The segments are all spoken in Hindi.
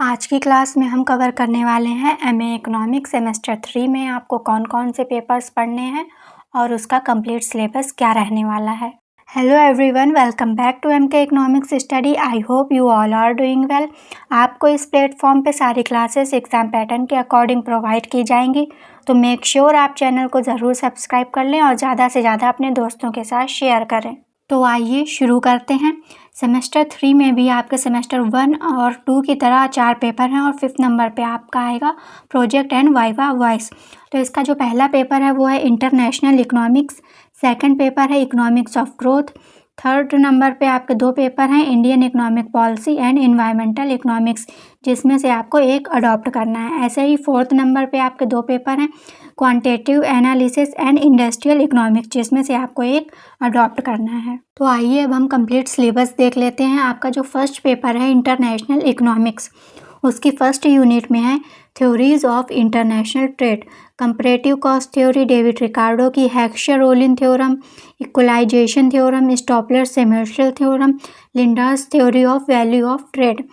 आज की क्लास में हम कवर करने वाले हैं एमए इकोनॉमिक्स सेमेस्टर 3 में आपको कौन कौन से पेपर्स पढ़ने हैं और उसका कंप्लीट सिलेबस क्या रहने वाला है। Hello everyone, welcome back to MK economics study. I hope you all are doing well. आपको इस प्लेटफॉर्म पे सारी क्लासेस एग्जाम पैटर्न के अकॉर्डिंग प्रोवाइड की जाएंगी, तो मेक श्योर आप चैनल को ज़रूर सब्सक्राइब कर लें और ज़्यादा से ज़्यादा अपने दोस्तों के साथ शेयर करें। तो आइए शुरू करते हैं। सेमेस्टर 3 में भी आपके सेमेस्टर 1 और 2 की तरह 4 पेपर हैं और 5th नंबर पे आपका आएगा प्रोजेक्ट एंड वाइवा वॉइस। तो इसका जो पहला पेपर है वो है इंटरनेशनल इकोनॉमिक्स, सेकंड पेपर है economics of growth, third number पे आपके 2 पेपर हैं Indian economic policy and environmental economics, जिसमें से आपको एक अडॉप्ट करना है। ऐसे ही 4th नंबर पे आपके 2 पेपर हैं quantitative analysis and industrial economics, जिसमें से आपको एक अडॉप्ट करना है। तो आइए अब हम कंप्लीट सिलेबस देख लेते हैं। आपका जो फर्स्ट पेपर है इंटरनेशनल इकोनॉमिक्स, उसकी फर्स्ट यूनिट में है theories of international trade, comparative cost theory David Ricardo की, Heckscher Ohlin theorem, equalisation theorem, Stolper Samuelson theorem, Linder's theory of value of trade.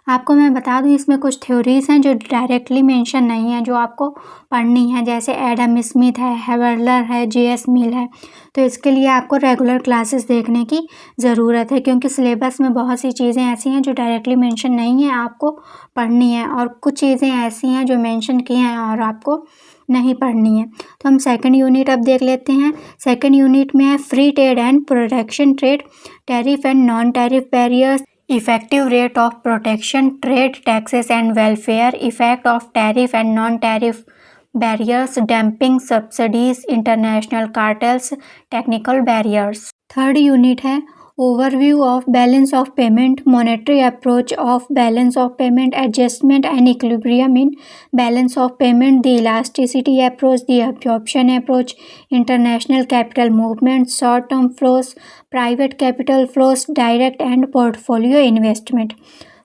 आपको मैं बता दूं इसमें कुछ थ्योरीज हैं जो डायरेक्टली मेंशन नहीं है, जो आपको पढ़नी है, जैसे एडम स्मिथ है, हेवरलर है, जेएस मिल है। तो इसके लिए आपको रेगुलर क्लासेस देखने की ज़रूरत है, क्योंकि सिलेबस में बहुत सी चीज़ें ऐसी हैं जो डायरेक्टली मेंशन नहीं है, आपको पढ़नी है, और कुछ चीज़ें ऐसी हैं जो मेंशन की हैं और आपको नहीं पढ़नी है। तो हम सेकंड यूनिट अब देख लेते हैं। सेकंड यूनिट में है free trade and protection trade, tariff and non tariff barriers, effective rate of protection, trade taxes and welfare, effect of tariff and non tariff barriers, dumping, subsidies, international cartels, technical barriers. Third unit है overview of balance of payment, monetary approach of balance of payment, adjustment and equilibrium in balance of payment, the elasticity approach, the absorption approach, international capital movement, short term flows, private capital flows, direct and portfolio investment.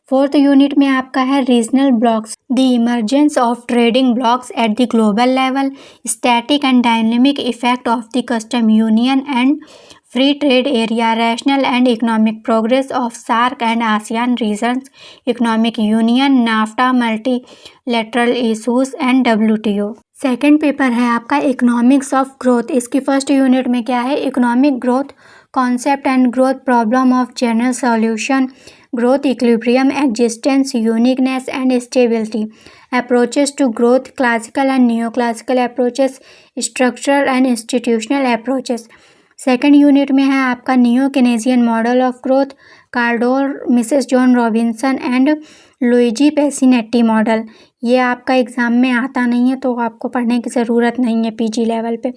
Fourth unit में आपका है regional blocks, the emergence of trading blocks at the global level, static and dynamic effect of the custom union and free trade area, rational and economic progress of SAARC and ASEAN regions, economic union, NAFTA, multilateral issues and WTO। Second paper है आपका इकोनॉमिक्स ऑफ ग्रोथ। इसकी फर्स्ट यूनिट में क्या है, economic growth concept and growth problem of general solution, growth equilibrium, existence, uniqueness and stability, approaches to growth, classical and neoclassical approaches, structural and institutional approaches। Second unit में है आपका neo Keynesian model of growth, Kaldor, Mrs Joan Robinson and Luigi Pasinetti model. ये आपका एग्ज़ाम में आता नहीं है, तो आपको पढ़ने की ज़रूरत नहीं है PG लेवल पे।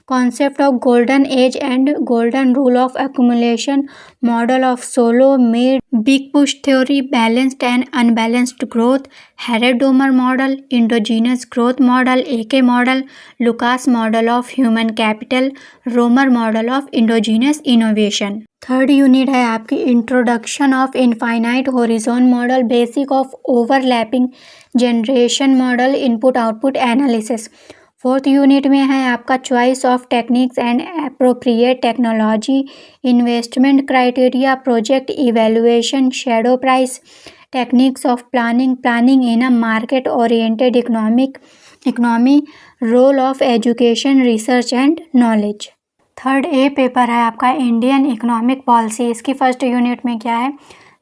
Concept of golden age and golden rule of accumulation, model of Solow, Meade, big push theory, balanced and unbalanced growth, Harrod Domar model, endogenous growth model, AK model, Lucas model of human capital, Romer model of endogenous innovation. Third unit है आपकी introduction of infinite horizon model, basic of overlapping generation model, input output analysis. Fourth unit में है आपका choice of techniques and appropriate technology, investment criteria, project evaluation, shadow price, techniques of planning, planning in a market oriented economy, role of education, research and knowledge. Third a paper है आपका इंडियन इकोनॉमिक पॉलिसी। इसकी फर्स्ट यूनिट में क्या है,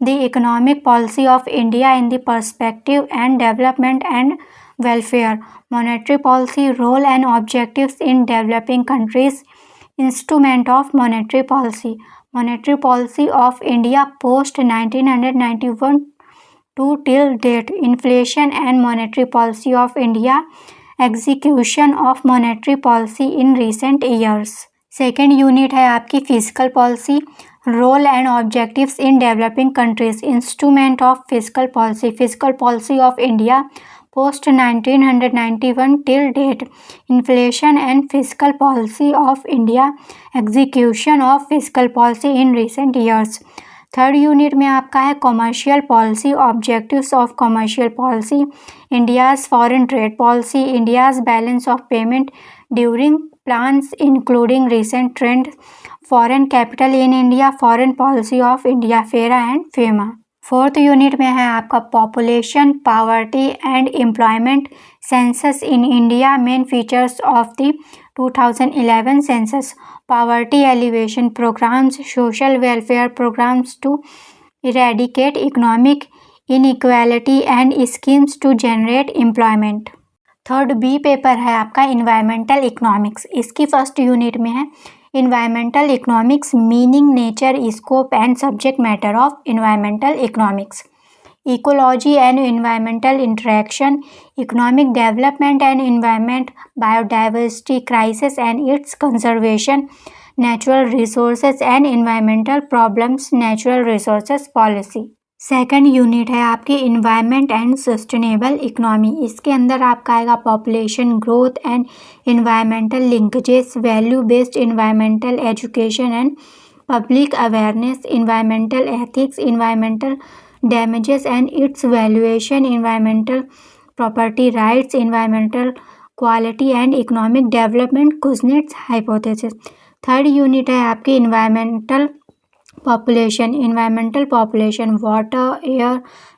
the economic policy of India in the perspective and development and welfare, monetary policy, role and objectives in developing countries, instrument of monetary policy of India post 1991 to till date, inflation and monetary policy of India, execution of monetary policy in recent years. Second unit है आपकी physical policy, role and objectives in developing countries, instrument of physical policy of India post 1991 till date, inflation and physical policy of India, execution of physical policy in recent years. Third unit में आपका है commercial policy, objectives of commercial policy, India's foreign trade policy, India's balance of payment during plans including recent trends, foreign capital in India, foreign policy of India, FERA and FEMA। 4th unit में है आपका population, poverty and employment census in India, main features of the 2011 census, poverty elevation programmes, social welfare programmes to eradicate economic inequality and schemes to generate employment. 3rd b paper है आपका इन्वायरमेंटल इकोनॉमिक्स। इसकी फर्स्ट यूनिट में है Environmental economics, meaning, nature, scope and subject matter of environmental economics. Ecology and environmental interaction, economic development and environment, biodiversity crisis and its conservation, natural resources and environmental problems, natural resources policy. 2nd unit है आपकी इन्वायरमेंट एंड सस्टेनेबल इकोनॉमी। इसके अंदर आपका आएगा population growth and environmental linkages, value based environmental education and public awareness, environmental ethics, environmental damages and its valuation, environmental property rights, environmental quality and economic development, Kuznets hypothesis. 3rd unit है आपकी environmental population, environmental population, water, air,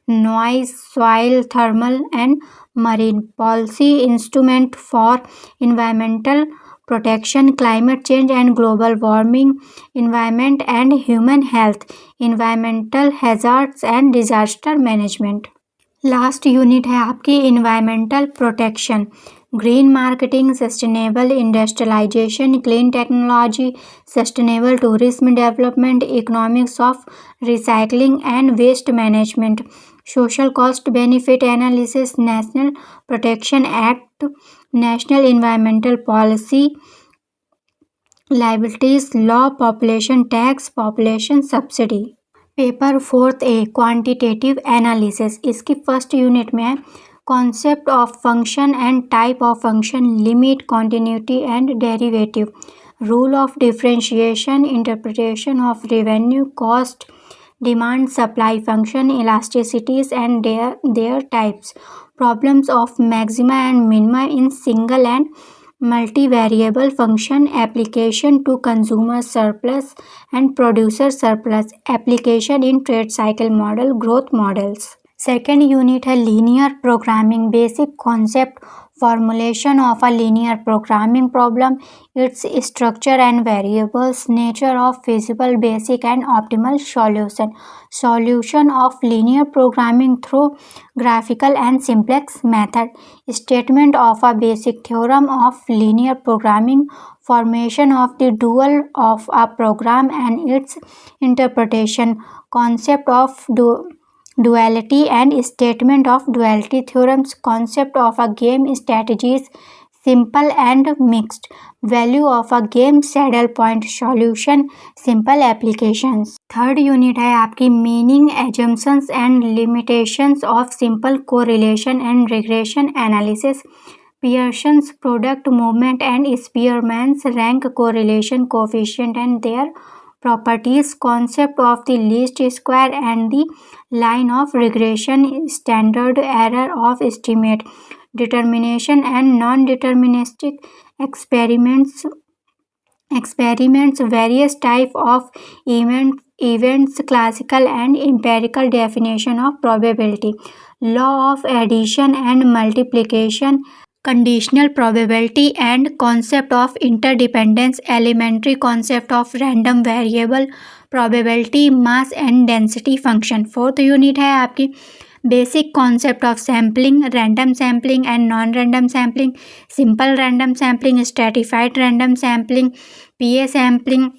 noise, soil, thermal and marine, policy instrument for environmental protection, climate change and global warming, environment and human health, environmental hazards and disaster management. Last unit है आपकी environmental protection, green marketing, sustainable industrialisation, clean technology, sustainable tourism development, economics of recycling and waste management, social cost benefit analysis, national protection act, national environmental policy, liabilities law, population tax, population subsidy. Paper 4th a quantitative analysis. इसकी फर्स्ट यूनिट में है concept of function and type of function, limit, continuity and derivative, rule of differentiation, interpretation of revenue, cost, demand supply function, इलास्टिसिटीज and there types, problems of maxima and minima in single and multivariable function, application to consumer surplus and producer surplus, application in trade cycle model, growth models. 2nd unit है linear programming, basic concept, formulation of a linear programming problem, its structure and variables, nature of feasible, basic and optimal solution, solution of linear programming through graphical and simplex method, statement of a basic theorem of linear programming, formation of the dual of a program and its interpretation, concept of duality and statement of duality theorems, concept of a game strategies, simple and mixed, value of a game, saddle point solution, simple applications. 3rd unit है आपकी meaning, assumptions and limitations of simple correlation and regression analysis, Pearson's product movement and Spearman's rank correlation coefficient and their properties, concept of the least square and the line of regression, standard error of estimate, determination and non-deterministic experiments, various type of events, classical and empirical definition of probability, law of addition and multiplication, conditional probability and concept of interdependence, elementary concept of random variable, probability, mass and density function. 4th unit है आपकी basic concept of sampling, random sampling and non random sampling, simple random sampling, stratified random sampling, PA sampling,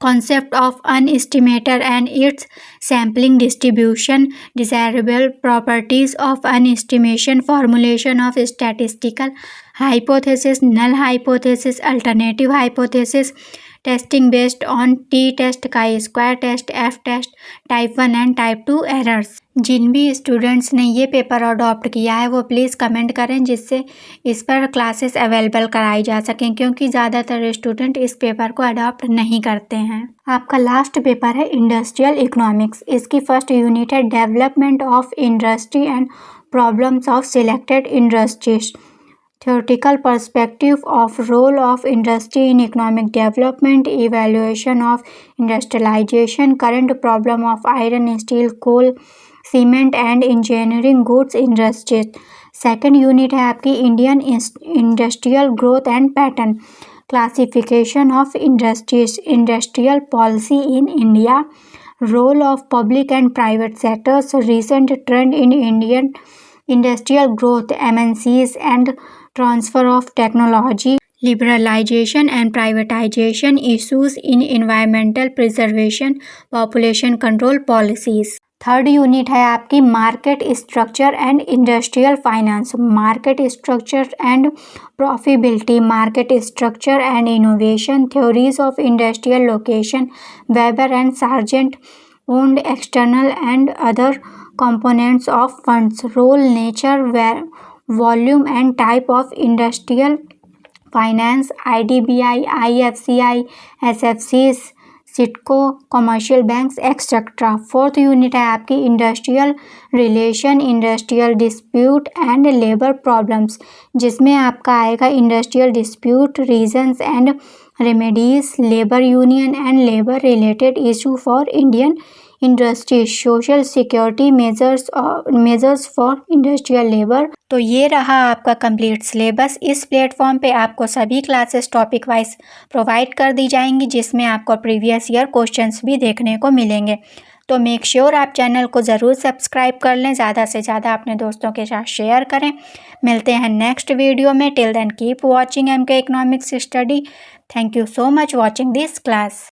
concept of unestimator and its sampling distribution, desirable properties of unestimation, formulation of statistical hypothesis, null hypothesis, alternative hypothesis, testing based on t-test, chi-square test, f-test, type 1 and type 2 errors. जिन भी स्टूडेंट्स ने ये पेपर अडॉप्ट किया है वो प्लीज़ कमेंट करें जिससे इस पर क्लासेस अवेलेबल कराई जा सकें, क्योंकि ज़्यादातर स्टूडेंट इस पेपर को अडॉप्ट नहीं करते हैं। आपका लास्ट पेपर है इंडस्ट्रियल इकोनॉमिक्स। इसकी फर्स्ट यूनिट है development of industry and problems of selected industries, theoretical perspective of role of industry in economic development, evaluation of industrialization, current problem of iron, steel, coal, cement and engineering goods industries. Second unit है आपकी Indian industrial growth and pattern, classification of industries, industrial policy in India, role of public and private sectors, recent trend in Indian industrial growth, MNCs and transfer of technology, liberalization and privatization issues in environmental preservation, population control policies। Third unit है आपकी market structure and industrial finance, market structure and profitability, market structure and innovation, theories of industrial location, weber and sergeant owned external and other components of funds, role, nature, volume and type of industrial finance, IDBI, IFCI, SFCs, CIDCO, commercial banks etcetera. Fourth unit है आपकी industrial relation, industrial dispute and labour problems, जिसमें आपका आएगा industrial dispute, reasons and remedies, labour union and labour related issue for Indian industry, social security measures for industrial labour. तो ये रहा आपका कंप्लीट सिलेबस। इस प्लेटफॉर्म पे आपको सभी क्लासेस टॉपिक वाइज प्रोवाइड कर दी जाएंगी, जिसमें आपको प्रीवियस ईयर क्वेश्चंस भी देखने को मिलेंगे। तो मेक श्योर आप चैनल को ज़रूर सब्सक्राइब कर लें, ज़्यादा से ज़्यादा अपने दोस्तों के साथ शेयर करें। मिलते हैं नेक्स्ट वीडियो में। Till then keep watching MK economics study. Thank you so much watching this class.